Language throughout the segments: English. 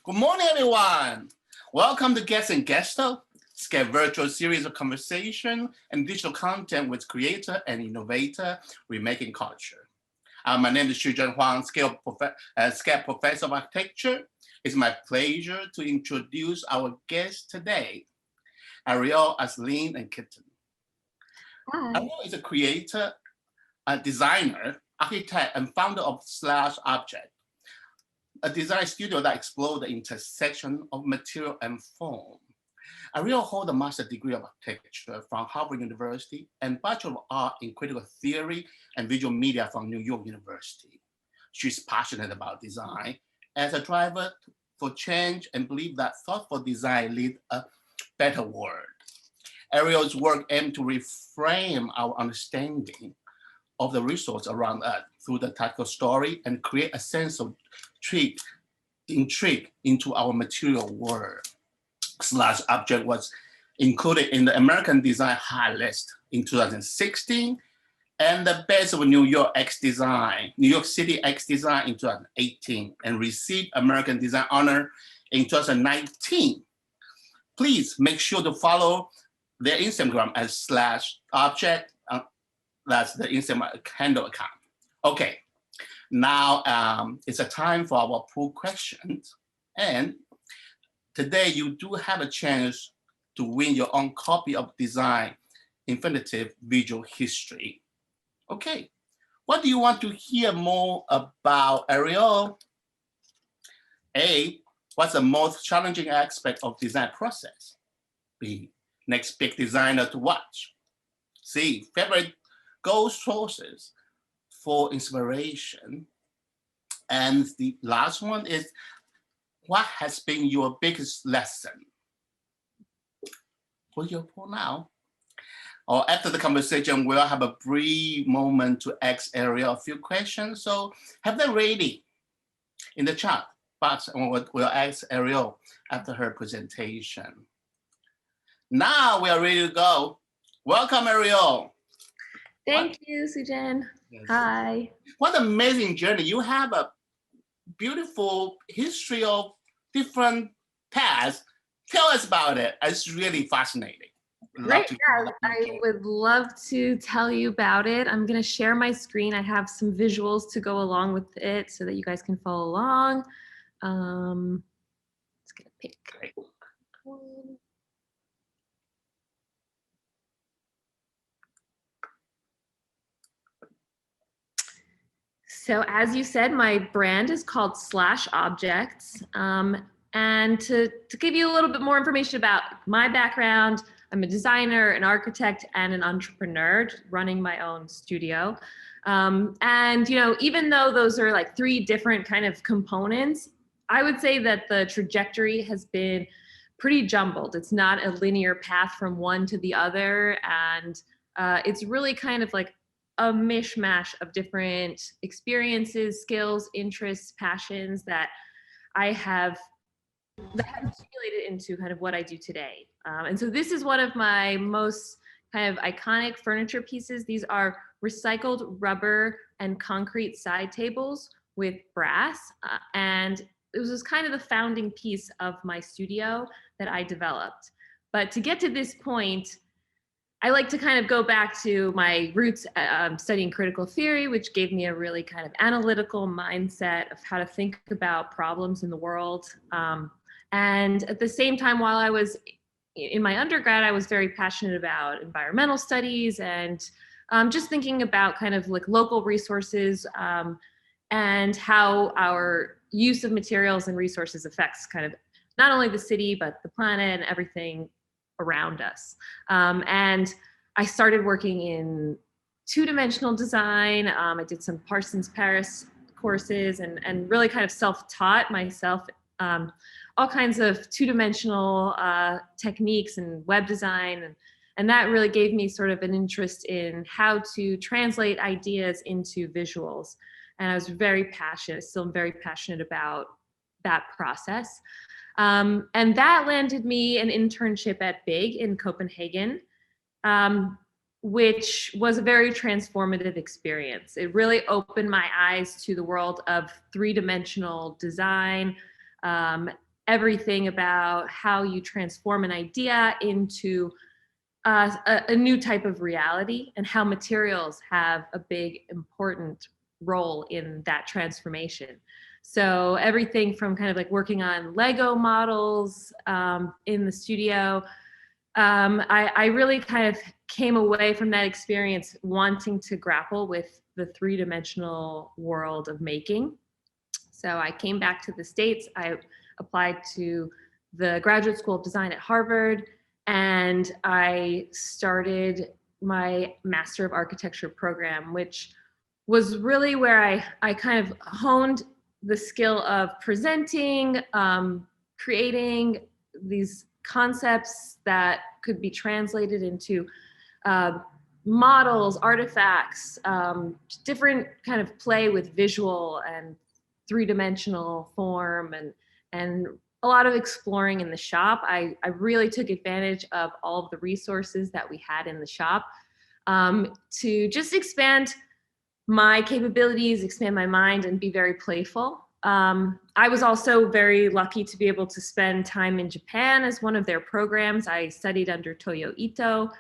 Good morning, everyone. Welcome to Guest and Gesto, SCAD virtual series of conversation and digital content with creator and innovator remaking culture. My name is Shuzhen Huang, SCAD professor of architecture. It's my pleasure to introduce our guest today, Arielle Assouline-Lichten. Arielle is a creator, a designer, architect, and founder of /Object, a design studio that explores the intersection of material and form. Arielle holds a master's degree of architecture from Harvard University and Bachelor of Art in Critical Theory and Visual Media from New York University. She's passionate about design as a driver for change and believes that thoughtful design leads a better world. Arielle's work aims to reframe our understanding of the resource around us through the tactile story and create a sense of intrigue into our material world. /Object was included in the American Design Hotlist in 2016 and the Best of New York City xDESIGN in 2018 and received American Design Honor in 2019. Please make sure to follow their Instagram as /Object. That's the Instagram handle account. Okay, now it's a time for our poll questions. And today you do have a chance to win your own copy of Design Infinitive Visual History. Okay, what do you want to hear more about, Arielle? A, what's the most challenging aspect of design process? B, next big designer to watch. C, favorite go sources for inspiration. And the last one is, what has been your biggest lesson? Put your poll now. Or after the conversation, we'll have a brief moment to ask Arielle a few questions. So have them ready in the chat box, and we'll ask Arielle after her presentation. Now we are ready to go. Welcome, Arielle. Thank you, Sujan. Yes. Hi. What an amazing journey. You have a beautiful history of different paths. Tell us about it. It's really fascinating. Great. Yeah, I would love to tell you about it. I'm going to share my screen. I have some visuals to go along with it so that you guys can follow along. Let's get a pick. One. So as you said, my brand is called /Objects. And to give you a little bit more information about my background, I'm a designer, an architect, and an entrepreneur running my own studio. And even though those are like three different kind of components, I would say that the trajectory has been pretty jumbled. It's not a linear path from one to the other. And it's really kind of like a mishmash of different experiences, skills, interests, passions that I have accumulated into kind of what I do today. And so this is one of my most kind of iconic furniture pieces. These are recycled rubber and concrete side tables with brass. And it was kind of the founding piece of my studio that I developed. But to get to this point, I like to kind of go back to my roots studying critical theory, which gave me a really kind of analytical mindset of how to think about problems in the world. And at the same time, while I was in my undergrad, I was very passionate about environmental studies and just thinking about kind of like local resources and how our use of materials and resources affects kind of not only the city, but the planet and everything around us. And I started working in two-dimensional design. I did some Parsons Paris courses and really kind of self-taught myself all kinds of two-dimensional techniques and web design. And that really gave me sort of an interest in how to translate ideas into visuals. And I was very passionate, still very passionate about that process. And that landed me an internship at BIG in Copenhagen, which was a very transformative experience. It really opened my eyes to the world of three-dimensional design everything about how you transform an idea into a new type of reality, and how materials have a big, important role in that transformation. So everything from kind of like working on Lego models in the studio, I really kind of came away from that experience wanting to grapple with the three-dimensional world of making. So I came back to the States. I applied to the Graduate School of Design at Harvard, and I started my Master of Architecture program, which was really where I kind of honed the skill of presenting, creating these concepts that could be translated into models, artifacts, different kind of play with visual and three-dimensional form, and a lot of exploring in the shop. I really took advantage of all of the resources that we had in the shop to just expand my capabilities, expand my mind, and be very playful. I was also very lucky to be able to spend time in Japan as one of their programs. I studied under Toyo Ito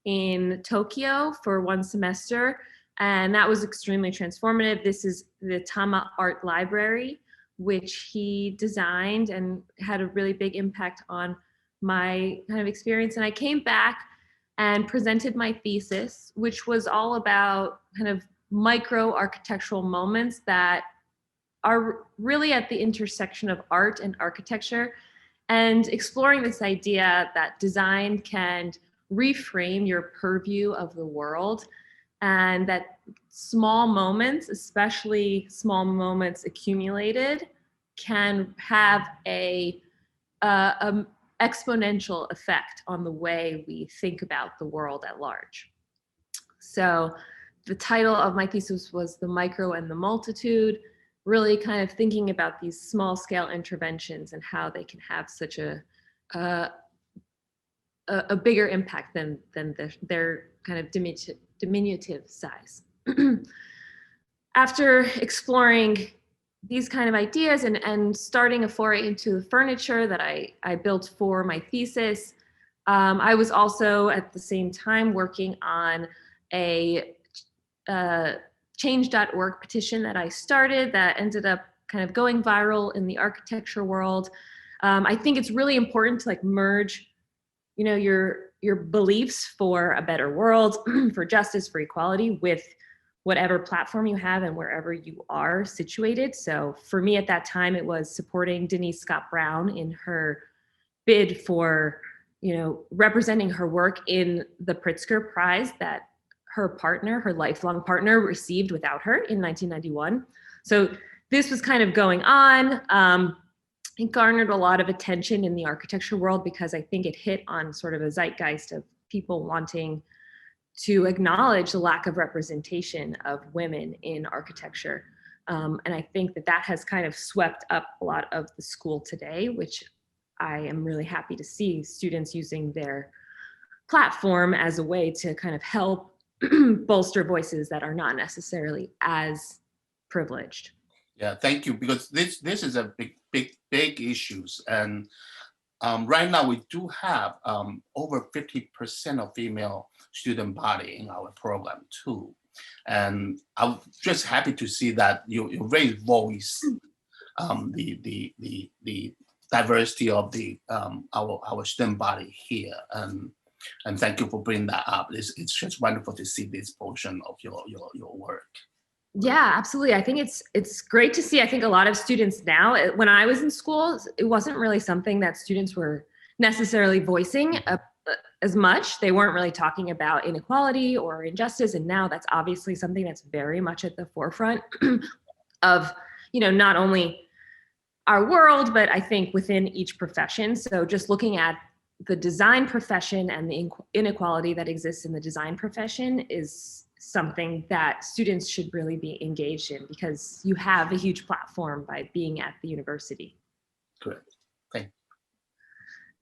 in Tokyo for 1 semester, and that was extremely transformative. This is the Tama Art Library, which he designed and had a really big impact on my kind of experience. And I came back and presented my thesis, which was all about kind of micro architectural moments that are really at the intersection of art and architecture, and exploring this idea that design can reframe your purview of the world, and that small moments, especially small moments accumulated, can have a exponential effect on the way we think about the world at large. So the title of my thesis was The Micro and the Multitude, really kind of thinking about these small scale interventions and how they can have such a bigger impact than their kind of diminutive size. After exploring these kind of ideas and starting a foray into the furniture that I built for my thesis, I was also at the same time working on a change.org petition that I started that ended up kind of going viral in the architecture world. I think it's really important to like merge, you know, your beliefs for a better world, for justice, for equality, with whatever platform you have and wherever you are situated. So for me at that time, it was supporting Denise Scott Brown in her bid for, you know, representing her work in the Pritzker Prize that her partner, her lifelong partner, received without her in 1991. So this was kind of going on. It garnered a lot of attention in the architecture world because I think it hit on sort of a zeitgeist of people wanting to acknowledge the lack of representation of women in architecture. And I think that has kind of swept up a lot of the school today, which I am really happy to see students using their platform as a way to kind of help bolster voices that are not necessarily as privileged. Yeah, thank you, because this is a big issues, and right now we do have over 50% of female student body in our program too, and I'm just happy to see that you raise voice, the diversity of the our student body here, and thank you for bringing that up. It's just wonderful to see this portion of your work. Yeah, absolutely. I think it's great to see. I think a lot of students now, when I was in school, it wasn't really something that students were necessarily voicing as much. They weren't really talking about inequality or injustice. And now that's obviously something that's very much at the forefront of, you know, not only our world, but I think within each profession. So just looking at the design profession and the inequality that exists in the design profession is something that students should really be engaged in, because you have a huge platform by being at the university. Correct. Thank you.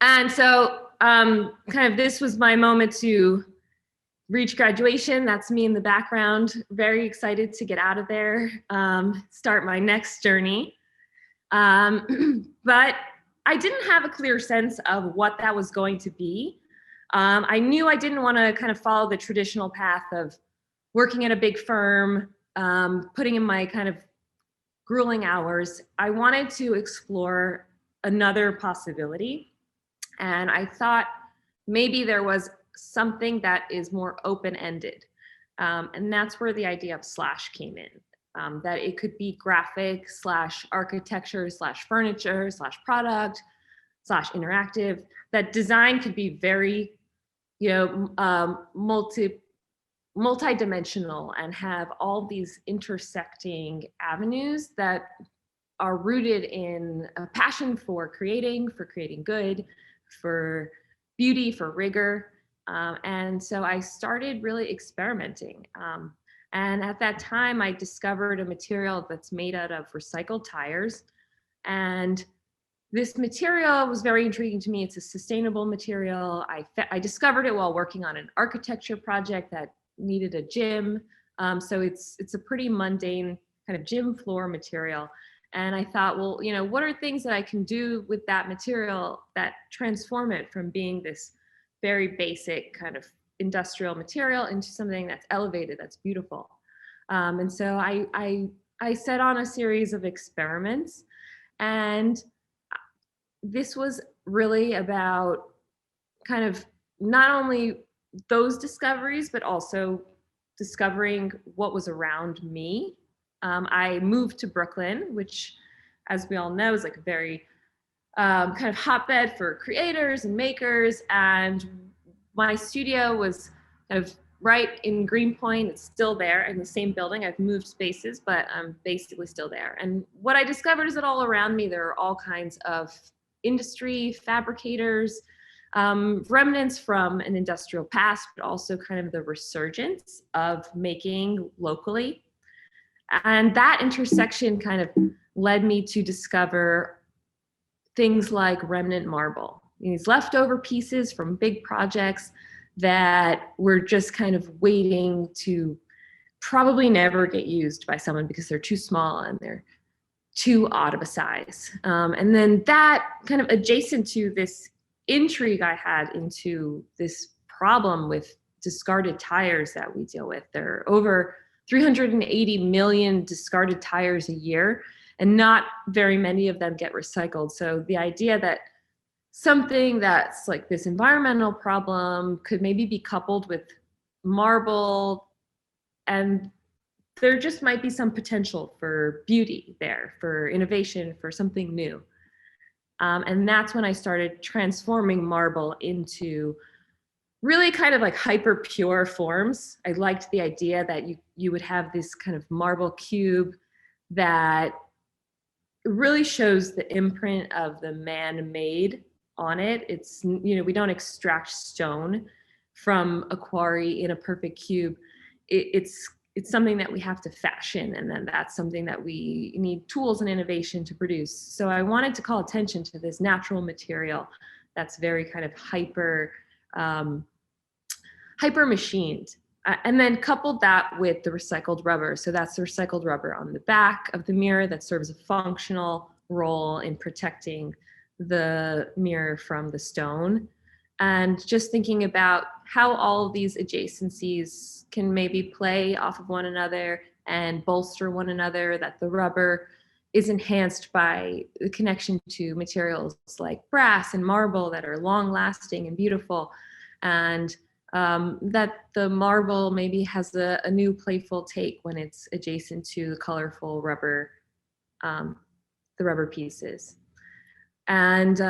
And so kind of this was my moment to reach graduation. That's me in the background, very excited to get out of there, start my next journey. But I didn't have a clear sense of what that was going to be. I knew I didn't want to kind of follow the traditional path of working at a big firm, putting in my kind of grueling hours. I wanted to explore another possibility. And I thought maybe there was something that is more open-ended. And that's where the idea of slash came in. That it could be graphic / architecture / furniture / product / interactive. That design could be very, multi-dimensional and have all these intersecting avenues that are rooted in a passion for creating good, for beauty, for rigor. And so I started really experimenting. And at that time, I discovered a material that's made out of recycled tires. And this material was very intriguing to me. It's a sustainable material. I discovered it while working on an architecture project that needed a gym. So it's a pretty mundane kind of gym floor material. And I thought, well, what are things that I can do with that material that transform it from being this very basic kind of industrial material into something that's elevated, that's beautiful. And so I set on a series of experiments, and this was really about kind of not only those discoveries, but also discovering what was around me. I moved to Brooklyn, which, as we all know, is like a very kind of hotbed for creators and makers. And my studio was kind of right in Greenpoint. It's still there in the same building. I've moved spaces, but I'm basically still there. And what I discovered is that all around me, there are all kinds of industry, fabricators, remnants from an industrial past, but also kind of the resurgence of making locally. And that intersection kind of led me to discover things like remnant marble, these leftover pieces from big projects that were just kind of waiting to probably never get used by someone because they're too small and they're too odd of a size. And then that kind of adjacent to this intrigue I had into this problem with discarded tires that we deal with. There are over 380 million discarded tires a year, and not very many of them get recycled. So the idea that something that's like this environmental problem could maybe be coupled with marble, and there just might be some potential for beauty there, for innovation, for something new. And that's when I started transforming marble into really kind of like hyper pure forms. I liked the idea that you would have this kind of marble cube that really shows the imprint of the man-made on it. It's, we don't extract stone from a quarry in a perfect cube. It's something that we have to fashion, and then that's something that we need tools and innovation to produce. So I wanted to call attention to this natural material that's very kind of hyper machined. And then coupled that with the recycled rubber. So that's the recycled rubber on the back of the mirror that serves a functional role in protecting the mirror from the stone. And just thinking about how all of these adjacencies can maybe play off of one another and bolster one another, that the rubber is enhanced by the connection to materials like brass and marble that are long lasting and beautiful. And that the marble maybe has a new playful take when it's adjacent to the colorful rubber, the rubber pieces. And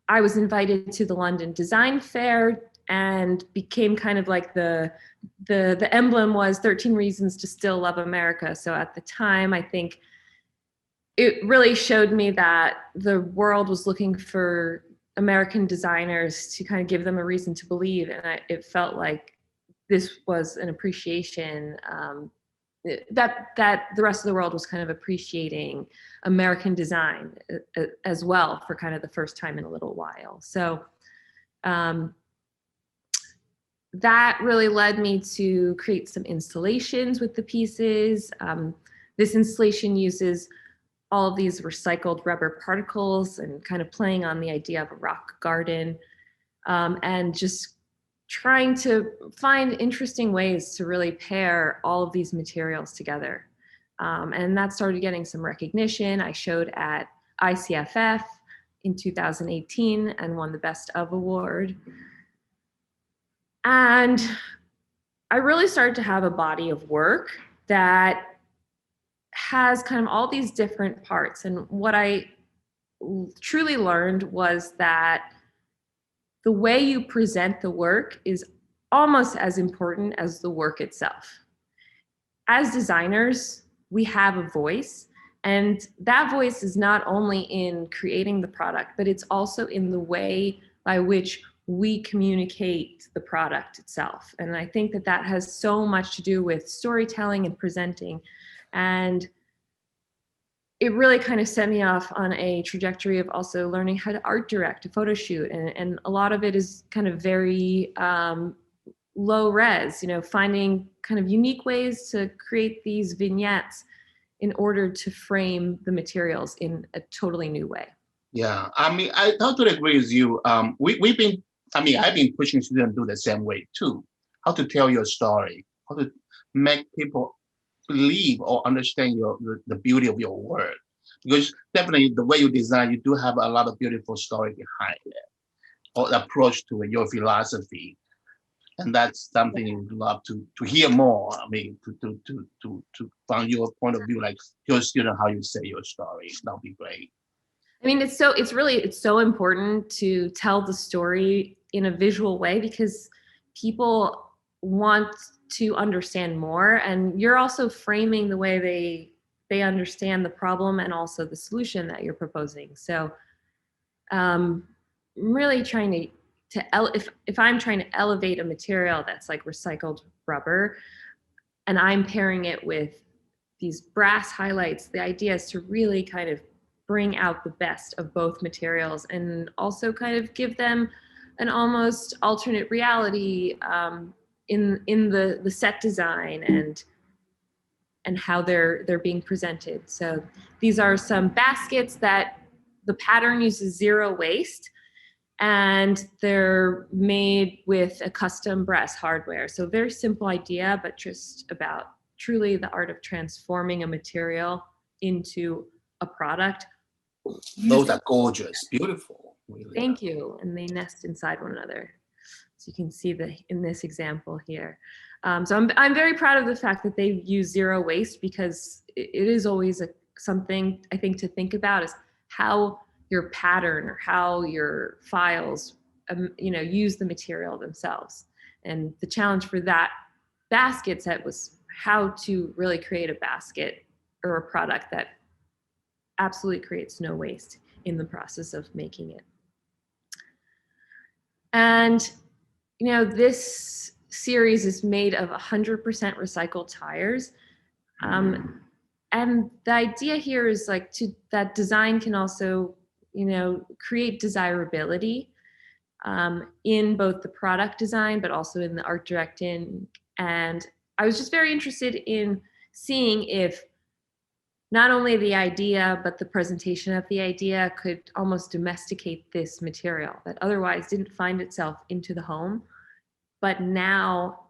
I was invited to the London Design Fair and became kind of like the emblem was 13 Reasons to Still Love America. So at the time, I think it really showed me that the world was looking for American designers to kind of give them a reason to believe. And it felt like this was an appreciation that the rest of the world was kind of appreciating American design as well for kind of the first time in a little while. So that really led me to create some installations with the pieces. This installation uses all of these recycled rubber particles and kind of playing on the idea of a rock garden, and just trying to find interesting ways to really pair all of these materials together. And that started getting some recognition. I showed at ICFF in 2018 and won the Best of Award. And I really started to have a body of work that has kind of all these different parts. And what I truly learned was that the way you present the work is almost as important as the work itself. As designers, we have a voice, and that voice is not only in creating the product, but it's also in the way by which we communicate the product itself. And I think that that has so much to do with storytelling and presenting. And it really kind of set me off on a trajectory of also learning how to art direct, a photo shoot. And a lot of it is kind of very low res, finding kind of unique ways to create these vignettes in order to frame the materials in a totally new way. Yeah, I mean, I totally agree with you. I've been pushing students to do the same way too. How to tell your story, how to make people believe or understand the beauty of your work. Because definitely the way you design, you do have a lot of beautiful story behind it, or approach to it, your philosophy. And that's something you'd love to hear more. I mean, to from your point of view, like your student, how you say your story, that'll be great. I mean, it's so important to tell the story in a visual way because people want to understand more, and you're also framing the way they understand the problem and also the solution that you're proposing. So I'm really trying if I'm trying to elevate a material that's like recycled rubber and I'm pairing it with these brass highlights, the idea is to really kind of bring out the best of both materials and also kind of give them an almost alternate reality in the set design and how they're being presented. So these are some baskets that the pattern uses zero waste, and they're made with a custom brass hardware. So very simple idea, but just about truly the art of transforming a material into a product. Those are gorgeous, beautiful. Really. Thank you. And they nest inside one another. So you can see in this example here. So I'm very proud of the fact that they use zero waste, because it is always something I think to think about is how your pattern or how your files use the material themselves. And the challenge for that basket set was how to really create a basket or a product that absolutely creates no waste in the process of making it. And this series is made of 100% recycled tires. And the idea here is that design can also, create desirability in both the product design, but also in the art directing. And I was just very interested in seeing if not only the idea, but the presentation of the idea could almost domesticate this material that otherwise didn't find itself into the home. But now,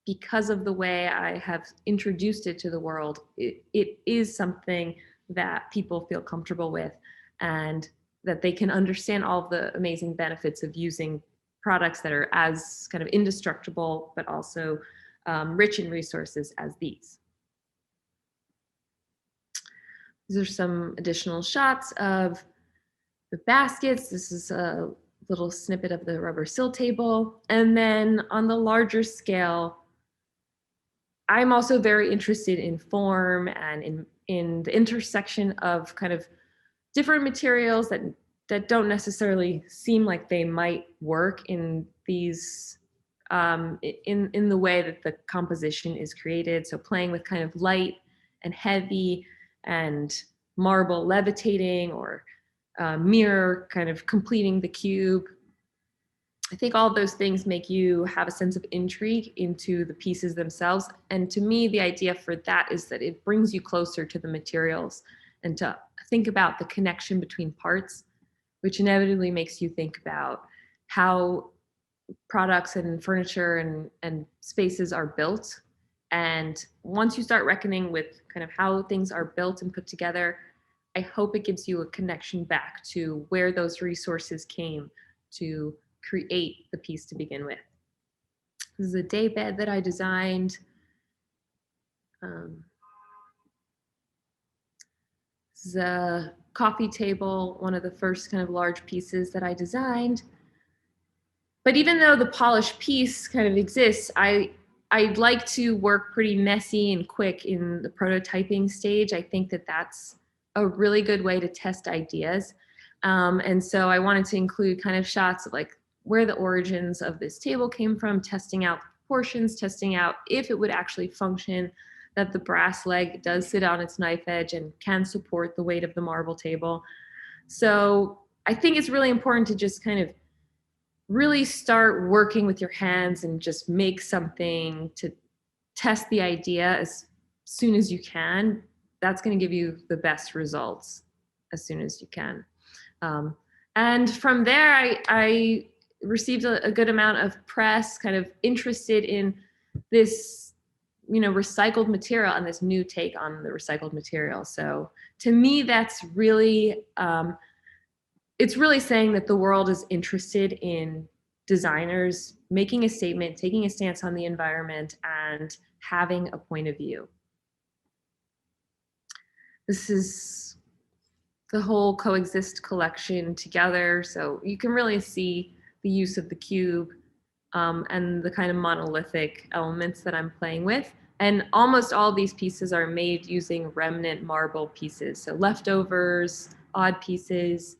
because of the way I have introduced it to the world, it is something that people feel comfortable with and that they can understand all of the amazing benefits of using products that are as kind of indestructible, but also rich in resources as these. These are some additional shots of the baskets. This is a little snippet of the rubber sill table. And then on the larger scale, I'm also very interested in form and in the intersection of kind of different materials that don't necessarily seem like they might work in these in the way that the composition is created. So playing with kind of light and heavy and marble levitating or mirror kind of completing the cube. I think all of those things make you have a sense of intrigue into the pieces themselves. And to me, the idea for that is that it brings you closer to the materials and to think about the connection between parts, which inevitably makes you think about how products and furniture and spaces are built. And once you start reckoning with kind of how things are built and put together, I hope it gives you a connection back to where those resources came to create the piece to begin with. This is a day bed that I designed. This is a coffee table, one of the first kind of large pieces that I designed. But even though the polished piece kind of exists, I'd like to work pretty messy and quick in the prototyping stage. I think that that's a really good way to test ideas. And so I wanted to include kind of shots of like where the origins of this table came from, testing out proportions, testing out if it would actually function, that the brass leg does sit on its knife edge and can support the weight of the marble table. So I think it's really important to just kind of really start working with your hands and just make something to test the idea as soon as you can. That's going to give you the best results as soon as you can. And from there, I received a good amount of press, kind of interested in this, you know, recycled material and this new take on the recycled material. So to me, that's really, it's really saying that the world is interested in designers making a statement, taking a stance on the environment, and having a point of view. This is the whole Coexist collection together. So you can really see the use of the cube and the kind of monolithic elements that I'm playing with. And almost all these pieces are made using remnant marble pieces. So leftovers, odd pieces,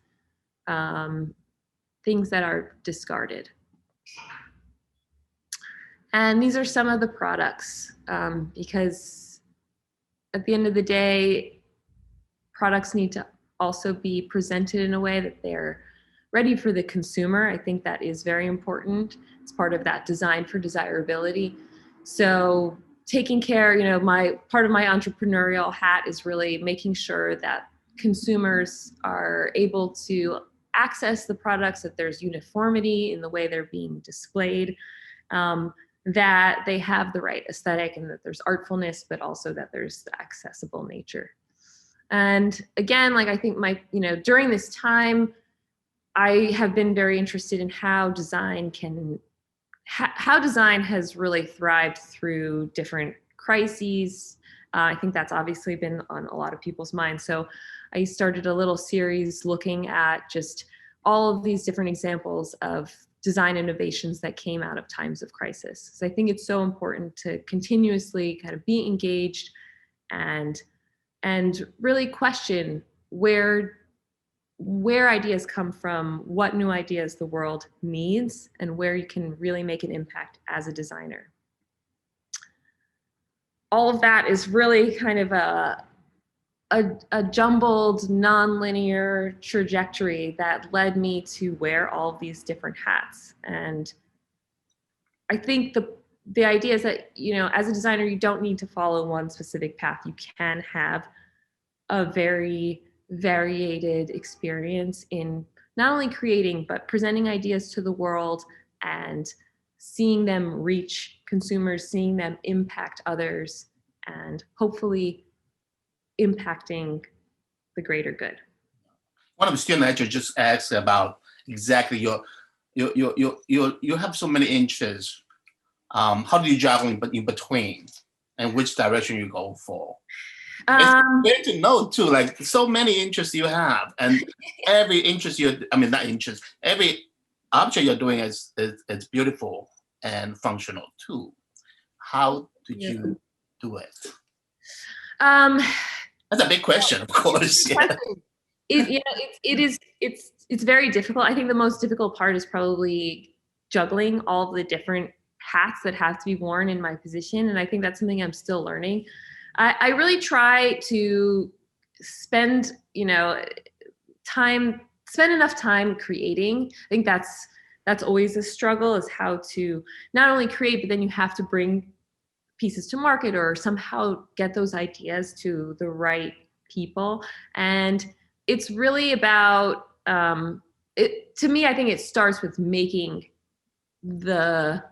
things that are discarded. And these are some of the products because at the end of the day, products need to also be presented in a way that they're ready for the consumer. I think that is very important. It's part of that design for desirability. So taking care, you know, part of my entrepreneurial hat is really making sure that consumers are able to access the products, that there's uniformity in the way they're being displayed, that they have the right aesthetic and that there's artfulness, but also that there's the accessible nature. And again, like I think during this time, I have been very interested in how design has really thrived through different crises. I think that's obviously been on a lot of people's minds. So I started a little series looking at just all of these different examples of design innovations that came out of times of crisis. So I think it's so important to continuously kind of be engaged and really question where ideas come from, what new ideas the world needs, and where you can really make an impact as a designer. All of that is really kind of a jumbled, non-linear trajectory that led me to wear all of these different hats. And I think the idea is that, you know, as a designer, you don't need to follow one specific path. You can have a very variated experience in not only creating, but presenting ideas to the world and seeing them reach consumers, seeing them impact others, and hopefully impacting the greater good. One of the students actually just asked about exactly you have so many interests. How do you juggle in between, and which direction you go for? It's great to know too, like so many interests you have, and every interest every object you're doing is beautiful and functional too. How did you do it? That's a big question, of course. Yeah. It's very difficult. I think the most difficult part is probably juggling all the different hats that have to be worn in my position, and I think that's something I'm still learning. I really try to spend enough time creating. I think that's always a struggle, is how to not only create, but then you have to bring pieces to market or somehow get those ideas to the right people. And it's really about, to me, I think it starts with making the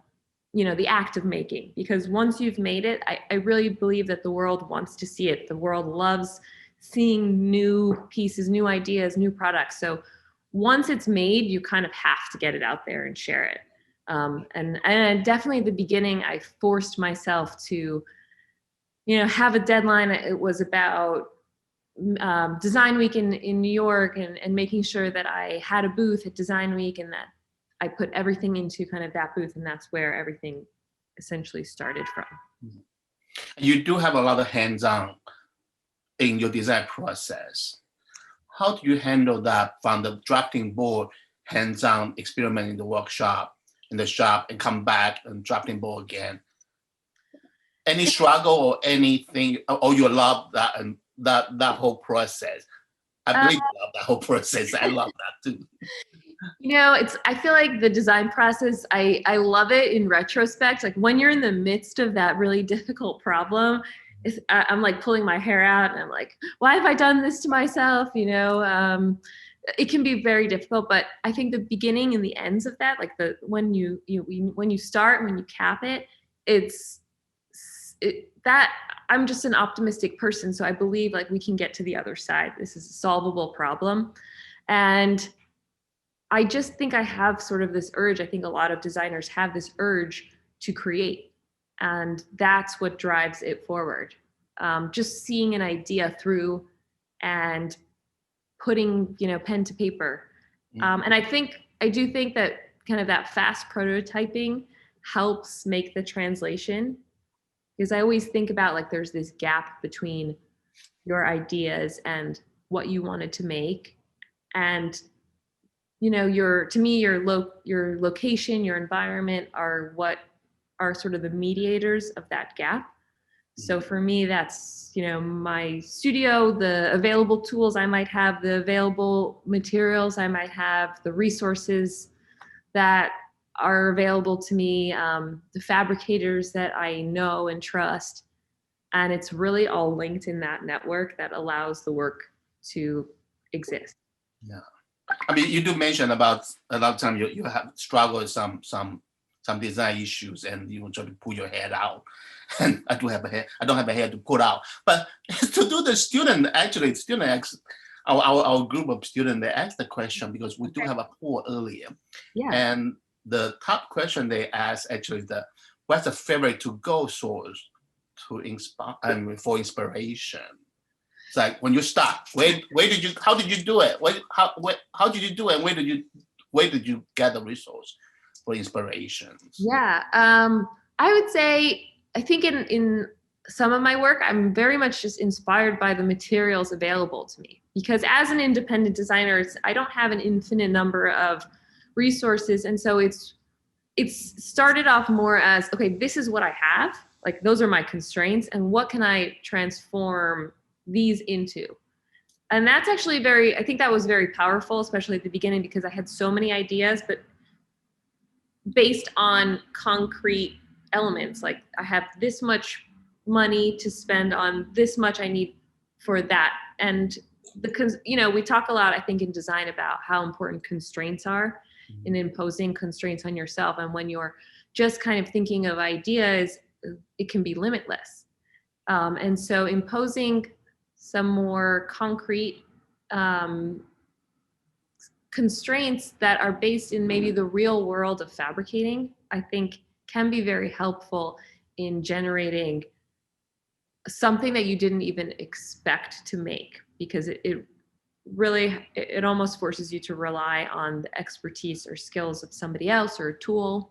act of making, because once you've made it, I really believe that the world wants to see it. The world loves seeing new pieces, new ideas, new products. So once it's made, you kind of have to get it out there and share it. And definitely at the beginning, I forced myself to, have a deadline. It was about Design Week in New York, and making sure that I had a booth at Design Week, and that I put everything into kind of that booth, and that's where everything essentially started from. You do have a lot of hands-on in your design process. How do you handle that from the drafting board, hands-on experiment in the workshop, in the shop, and come back and drafting board again? Any struggle or anything, or you love that and that whole process? I believe you love that whole process. I love that too. I feel like the design process, I love it in retrospect. Like when you're in the midst of that really difficult problem, I'm like pulling my hair out and I'm like, why have I done this to myself? It can be very difficult, but I think the beginning and the ends of that, like when you start, when you cap it, that I'm just an optimistic person. So I believe like we can get to the other side. This is a solvable problem. And I just think I have sort of this urge. I think a lot of designers have this urge to create, and that's what drives it forward. Just seeing an idea through and putting, pen to paper. And I do think that kind of that fast prototyping helps make the translation, because I always think about like there's this gap between your ideas and what you wanted to make, and your location, your environment are what are sort of the mediators of that gap. So for me, that's, my studio, the available tools I might have, the available materials I might have, the resources that are available to me, the fabricators that I know and trust. And it's really all linked in that network that allows the work to exist. Yeah. I mean, you do mention about a lot of time you have struggled with some design issues, and you try to pull your head out. And I don't have a head to pull out. But to do the student, actually, our group of students, they asked the question, because we do have a poll earlier. Yeah. And the top question they asked actually what's the favorite to-go source to inspire for inspiration? It's like when you start, how did you do it? How did you do it? Where did you get the resource for inspiration? Yeah, I would say, I think in some of my work, I'm very much just inspired by the materials available to me, because as an independent designer, I don't have an infinite number of resources. And so it's started off more as, okay, this is what I have, like those are my constraints, and what can I transform these into? And that's actually I think that was very powerful, especially at the beginning, because I had so many ideas, but based on concrete elements. Like I have this much money to spend on this much I need for that. And we talk a lot, I think, in design about how important constraints are in imposing constraints on yourself. And when you're just kind of thinking of ideas, it can be limitless. And so imposing some more concrete constraints that are based in maybe the real world of fabricating, I think can be very helpful in generating something that you didn't even expect to make, because it almost forces you to rely on the expertise or skills of somebody else or a tool.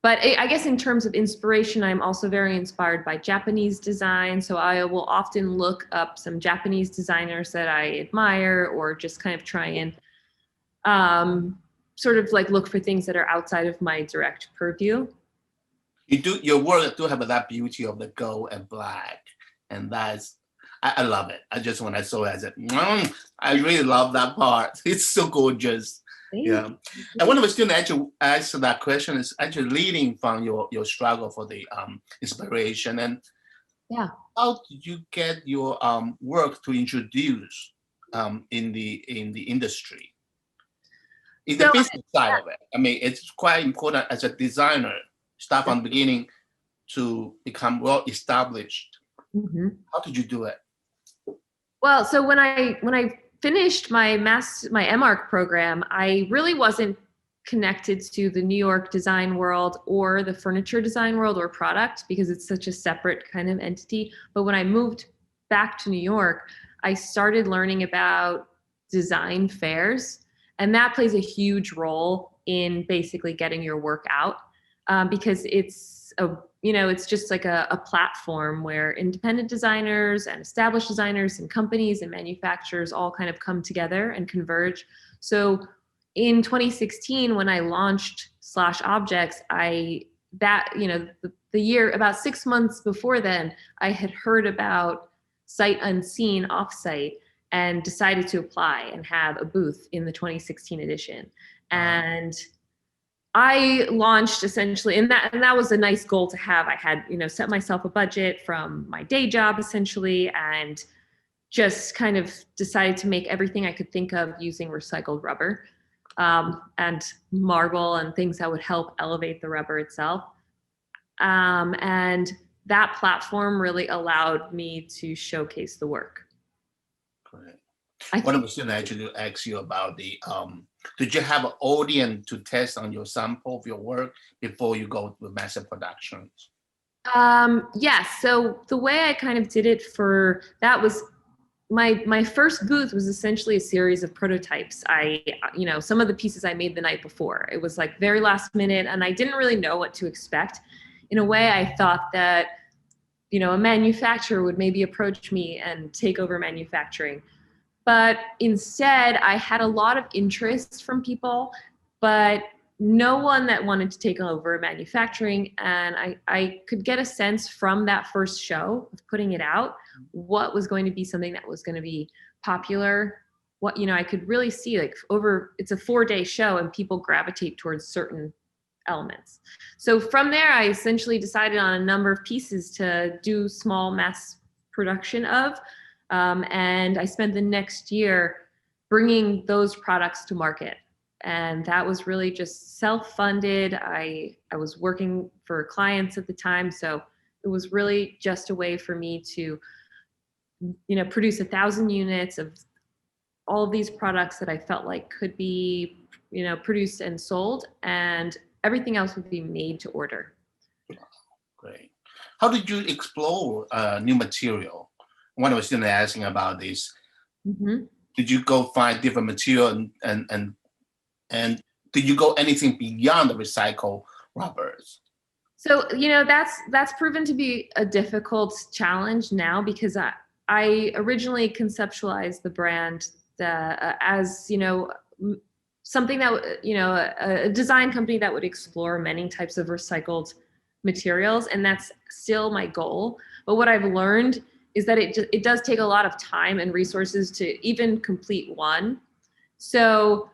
But I guess in terms of inspiration, I'm also very inspired by Japanese design. So I will often look up some Japanese designers that I admire, or just kind of try and sort of like look for things that are outside of my direct purview. Your work do have that beauty of the gold and black, and I love it. When I saw it, I said, I really love that part. It's so gorgeous. Yeah. And one of the students actually asked that question is actually leading from your struggle for the inspiration. And yeah, how did you get your work to introduce in the industry? In the So business side of it, I mean, it's quite important as a designer, start from the beginning to become well established. Mhm. How did you do it? Well, so when I finished my MArch program, I really wasn't connected to the New York design world or the furniture design world or product because it's such a separate kind of entity. But when I moved back to New York, I started learning about design fairs, and that plays a huge role in basically getting your work out, because it's just like a platform where independent designers and established designers and companies and manufacturers all kind of come together and converge. So in 2016, when I launched Slash Objects, the year about 6 months before then, I had heard about Sight Unseen Offsite and decided to apply and have a booth in the 2016 edition. And I launched essentially, and that was a nice goal to have. I had, set myself a budget from my day job essentially, and just kind of decided to make everything I could think of using recycled rubber, and marble and things that would help elevate the rubber itself. And that platform really allowed me to showcase the work. Correct. What I was going to actually ask you about did you have an audience to test on your sample of your work before you go to massive productions? Yes. So the way I kind of did it for that was my first booth was essentially a series of prototypes. Some of the pieces I made the night before. It was like very last minute, and I didn't really know what to expect. In a way, I thought that, a manufacturer would maybe approach me and take over manufacturing. But instead, I had a lot of interest from people, but no one that wanted to take over manufacturing. And I could get a sense from that first show of putting it out, what was going to be something that was going to be popular. I could really see it's a 4-day show and people gravitate towards certain elements. So from there, I essentially decided on a number of pieces to do small mass production of. And I spent the next year bringing those products to market. And that was really just self-funded. I was working for clients at the time. So it was really just a way for me to, produce 1,000 units of all of these products that I felt like could be, produced and sold, and everything else would be made to order. Great. How did you explore new material? One was still asking about this. Mm-hmm. Did you go find different material and did you go anything beyond the recycled rubbers? So, that's proven to be a difficult challenge now, because I originally conceptualized the brand as, something that, a design company that would explore many types of recycled materials. And that's still my goal. But what I've learned is that it does take a lot of time and resources to even complete one. So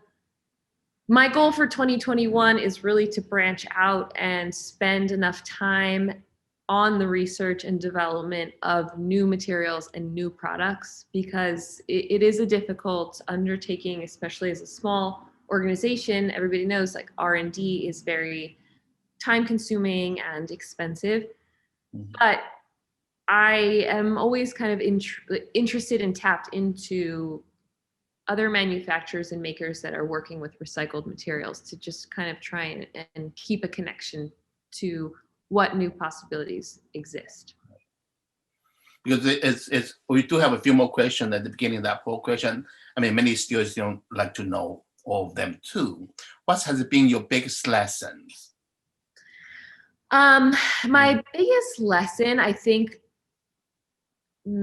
my goal for 2021 is really to branch out and spend enough time on the research and development of new materials and new products, because it is a difficult undertaking, especially as a small organization. Everybody knows like R&D is very time consuming and expensive. Mm-hmm. But I am always kind of interested and tapped into other manufacturers and makers that are working with recycled materials to just kind of try and keep a connection to what new possibilities exist. Because we do have a few more questions at the beginning of that whole question. I mean, many students don't like to know all of them too. What has been your biggest lessons? My biggest lesson, I think,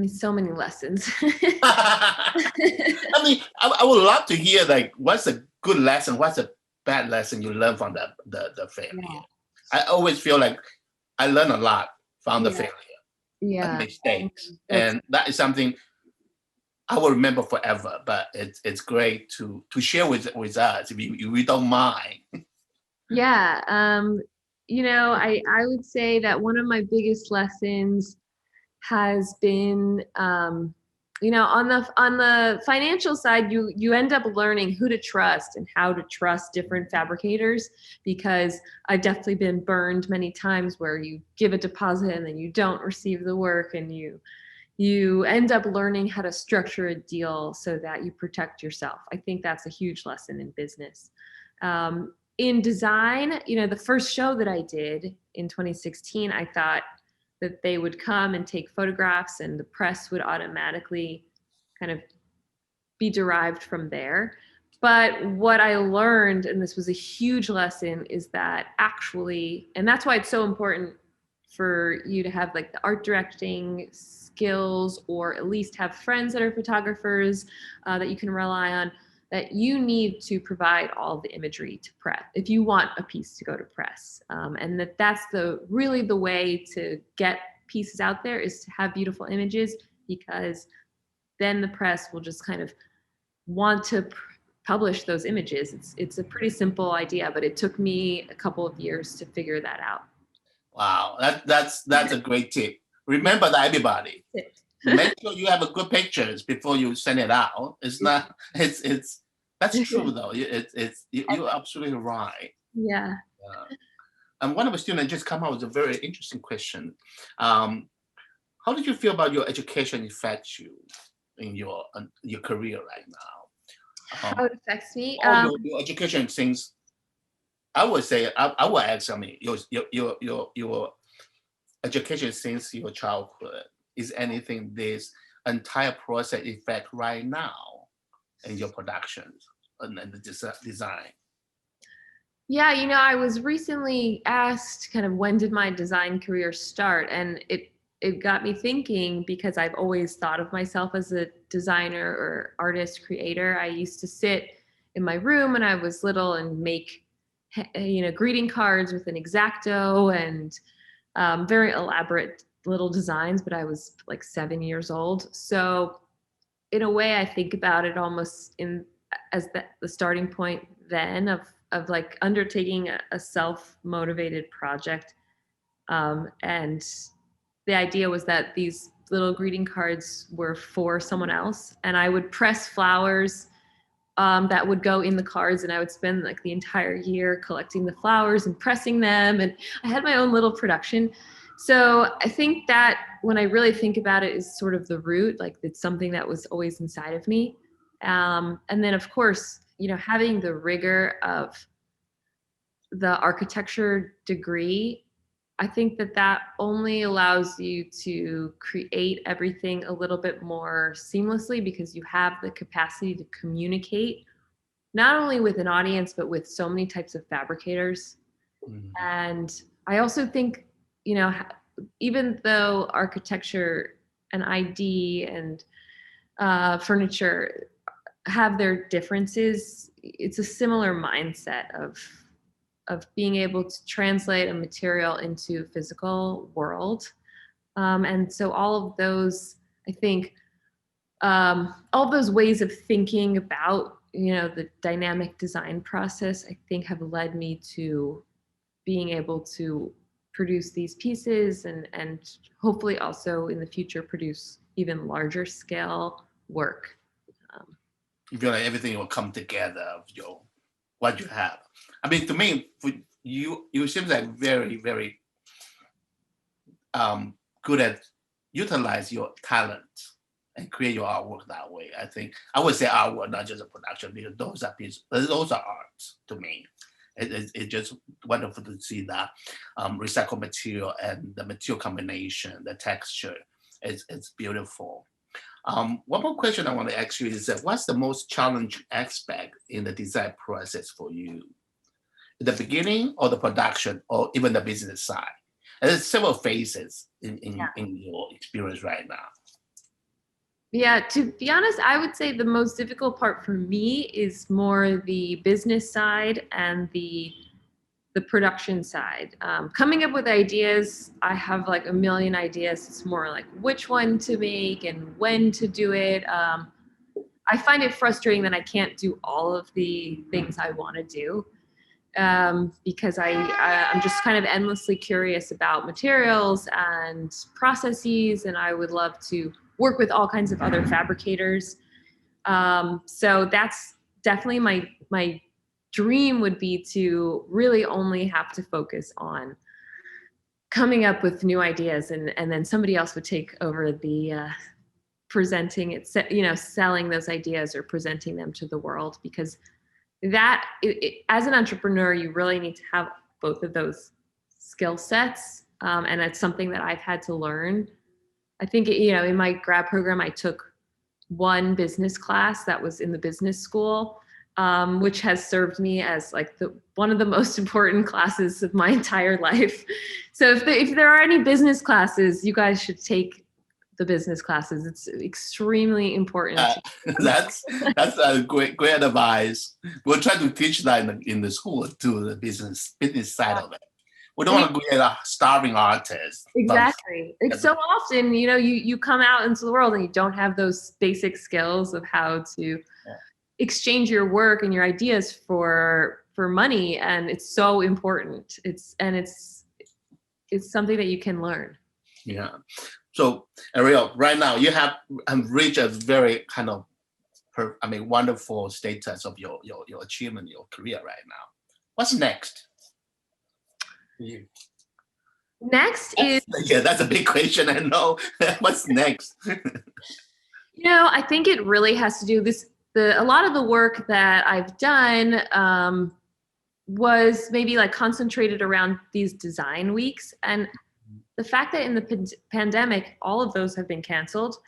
so many lessons. I mean, I would love to hear like what's a good lesson, what's a bad lesson you learned from the failure. Yeah. I always feel like I learn a lot from the failure, and mistakes, and that is something I will remember forever. But it's great to share with us if you don't mind. Yeah, I would say that one of my biggest lessons has been, you know, on the financial side, you end up learning who to trust and how to trust different fabricators, because I've definitely been burned many times where you give a deposit and then you don't receive the work, and you end up learning how to structure a deal so that you protect yourself. I think that's a huge lesson in business. In design, you know, the first show that I did in 2016, I thought that they would come and take photographs and the press would automatically kind of be derived from there. But what I learned, and this was a huge lesson, is that actually, and that's why it's so important for you to have like the art directing skills, or at least have friends that are photographers that you can rely on, that you need to provide all the imagery to press if you want a piece to go to press. And that's really the way to get pieces out there, is to have beautiful images, because then the press will just kind of want to publish those images. It's a pretty simple idea, but it took me a couple of years to figure that out. Wow, that's a great tip. Remember that, everybody. Make sure you have a good pictures before you send it out. It's not. That's true though. You're absolutely right. Yeah. And one of the students just come out with a very interesting question. How did you feel about your education affect you in your career right now? How it affects me? Your education things. I would say I would ask. I mean, your education since your childhood, is anything this entire process effect right now in your productions and the design? Yeah, you know, I was recently asked kind of when did my design career start, and it got me thinking, because I've always thought of myself as a designer or artist creator. I used to sit in my room when I was little and make, you know, greeting cards with an X-Acto and very elaborate little designs, but I was like 7 years old. So in a way, I think about it almost as the starting point then of like undertaking a self-motivated project. And the idea was that these little greeting cards were for someone else, and I would press flowers that would go in the cards, and I would spend like the entire year collecting the flowers and pressing them, and I had my own little production. So I think that when I really think about it, is sort of the root, like it's something that was always inside of me. And then of course, you know, having the rigor of the architecture degree, I think that only allows you to create everything a little bit more seamlessly, because you have the capacity to communicate not only with an audience, but with so many types of fabricators. Mm-hmm. And I also think, you know, even though architecture and ID and furniture have their differences, it's a similar mindset of being able to translate a material into physical world. And so all of those, I think, all those ways of thinking about, you know, the dynamic design process, I think have led me to being able to produce these pieces and hopefully also in the future produce even larger scale work. You feel like everything will come together of what you have. I mean, to me, you seem like very, very good at utilize your talent and create your artwork that way. I think I would say artwork, not just a production, because those are arts to me. It's just wonderful to see that recycled material and the material combination, the texture. It's beautiful. One more question I want to ask you is that what's the most challenging aspect in the design process for you? The beginning or the production or even the business side? And there's several phases in your experience right now. Yeah, to be honest, I would say the most difficult part for me is more the business side and the production side. Coming up with ideas, I have like a million ideas. It's more like which one to make and when to do it. I find it frustrating that I can't do all of the things I want to do. because I'm just kind of endlessly curious about materials and processes, and I would love to work with all kinds of other fabricators. So that's definitely my dream would be to really only have to focus on coming up with new ideas, and then somebody else would take over the presenting it, selling those ideas or presenting them to the world, because that as an entrepreneur, you really need to have both of those skill sets. And it's something that I've had to learn. I think, in my grad program, I took one business class that was in the business school, which has served me as like one of the most important classes of my entire life. So if there are any business classes, you guys should take the business classes. It's extremely important. That's a great advice. We'll try to teach that in the school too, the business side of it. We don't want to be a starving artist. Exactly. It's so often, you come out into the world and you don't have those basic skills of how to exchange your work and your ideas for money, and it's so important. It's something that you can learn. Yeah. So Arielle, right now you have reached a very kind of, wonderful status of your achievement, your career right now. What's next? Next that's a big question. I know. What's next? I think it really has to do a lot of the work that I've done was maybe like concentrated around these design weeks, and the fact that in the pandemic, all of those have been canceled,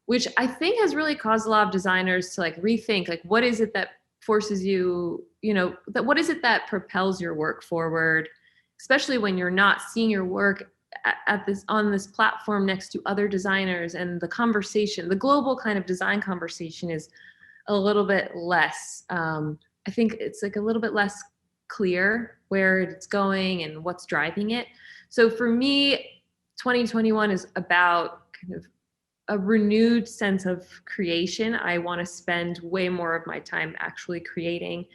which I think has really caused a lot of designers to like rethink, like, what is it that forces you, what is it that propels your work forward, especially when you're not seeing your work on this platform next to other designers, and the conversation, the global kind of design conversation is a little bit less, I think it's like a little bit less clear where it's going and what's driving it. So for me, 2021 is about kind of a renewed sense of creation. I want to spend way more of my time actually creating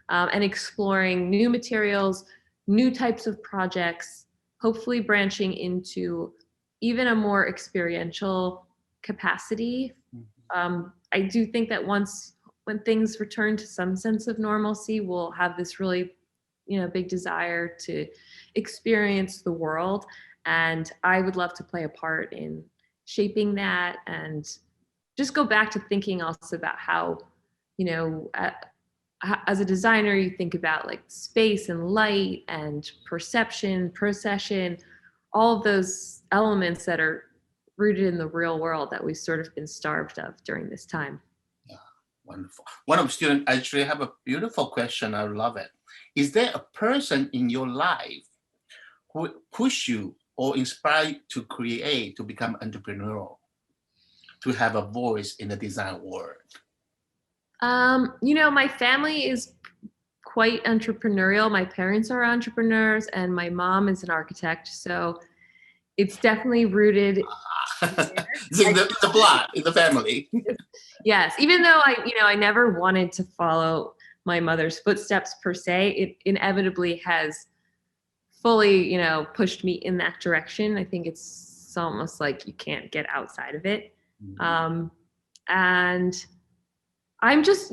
and exploring new materials, new types of projects, hopefully branching into even a more experiential capacity. I do think that when things return to some sense of normalcy, we'll have this really big desire to experience the world. And I would love to play a part in shaping that, and just go back to thinking also about how, as a designer, you think about like space and light and perception, procession, all of those elements that are rooted in the real world that we've sort of been starved of during this time. Yeah, wonderful. One of the students actually have a beautiful question. I love it. Is there a person in your life who push you or inspire you to create, to become entrepreneurial, to have a voice in the design world? My family is quite entrepreneurial. My parents are entrepreneurs, and my mom is an architect. So it's definitely rooted. It's in the blood, in the family. Yes, even though I never wanted to follow my mother's footsteps per se, it inevitably has fully, pushed me in that direction. I think it's almost like you can't get outside of it. Mm-hmm. And I'm just,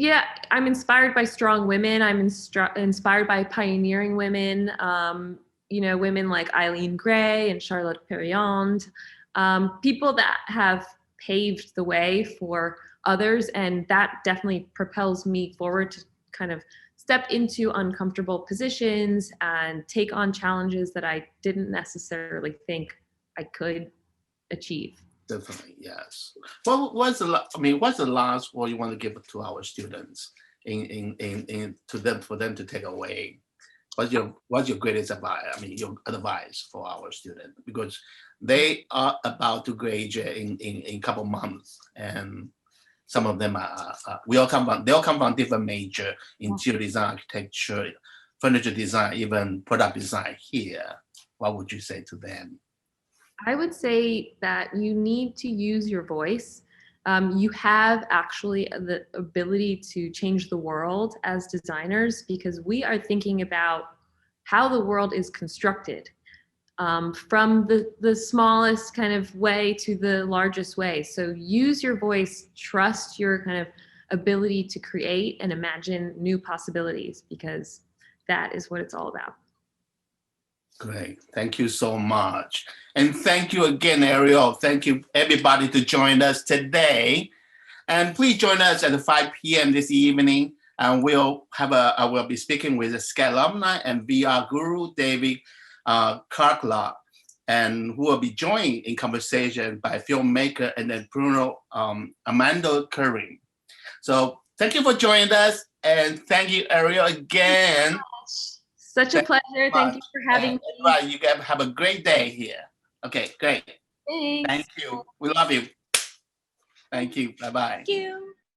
I'm inspired by strong women. I'm inspired by pioneering women, women like Eileen Gray and Charlotte Perriand, people that have paved the way for others. And that definitely propels me forward to kind of step into uncomfortable positions and take on challenges that I didn't necessarily think I could achieve. Definitely, yes. What's the last word you want to give to our students for them to take away? What's your greatest advice? Your advice for our students, because they are about to graduate in a couple months, and some of them they'll come from different major, interior design, architecture, furniture design, even product design here. What would you say to them? I would say that you need to use your voice, You have actually the ability to change the world as designers, because we are thinking about how the world is constructed, from the smallest kind of way to the largest way. So use your voice, trust your kind of ability to create and imagine new possibilities, because that is what it's all about. Great. Thank you so much. And thank you again, Arielle. Thank you, everybody, to join us today. And please join us at 5 p.m. this evening. And I will be speaking with the SCAD alumni and VR guru, David Karkla, and who will be joined in conversation by filmmaker and then Bruno Amando Curry. So thank you for joining us. And thank you, Arielle, again. Such a pleasure. Thank you for having me. Right, you guys have a great day here. Okay, great. Thanks. Thank you. We love you. Thank you. Bye-bye. Thank you.